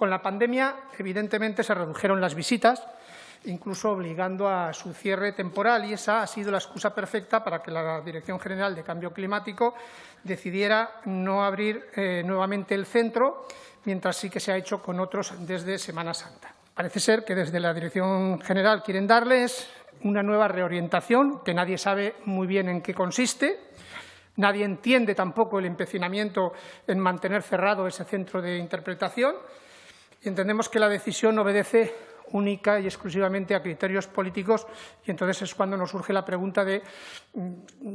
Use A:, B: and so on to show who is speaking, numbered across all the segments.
A: Con la pandemia, evidentemente, se redujeron las visitas, incluso obligando a su cierre temporal, y esa ha sido la excusa perfecta para que la Dirección General de Cambio Climático decidiera no abrir nuevamente el centro, mientras sí que se ha hecho con otros desde Semana Santa. Parece ser que desde la Dirección General quieren darles una nueva reorientación, que nadie sabe muy bien en qué consiste. Nadie entiende tampoco el empecinamiento en mantener cerrado ese centro de interpretación, y entendemos que la decisión obedece única y exclusivamente a criterios políticos, y entonces es cuando nos surge la pregunta de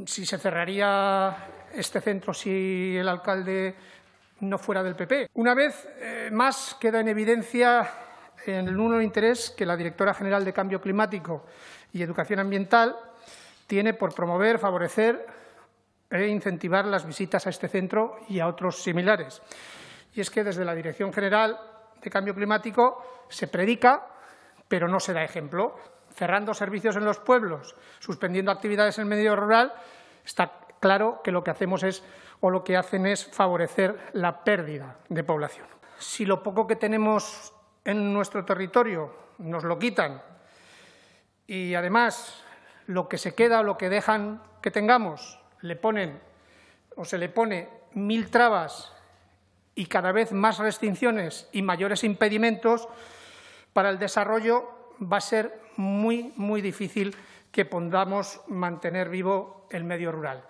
A: si se cerraría este centro si el alcalde no fuera del PP. Una vez más queda en evidencia el nulo interés que la Directora General de Cambio Climático y Educación Ambiental tiene por promover, favorecer e incentivar las visitas a este centro y a otros similares. Y es que desde la Dirección General de Cambio Climático se predica, pero no se da ejemplo. Cerrando servicios en los pueblos, suspendiendo actividades en el medio rural, está claro que lo que hacemos lo que hacen es favorecer la pérdida de población. Si lo poco que tenemos en nuestro territorio nos lo quitan y además lo que se queda o lo que dejan que tengamos se le pone 1000 trabas y cada vez más restricciones y mayores impedimentos, para el desarrollo va a ser muy, muy difícil que podamos mantener vivo el medio rural.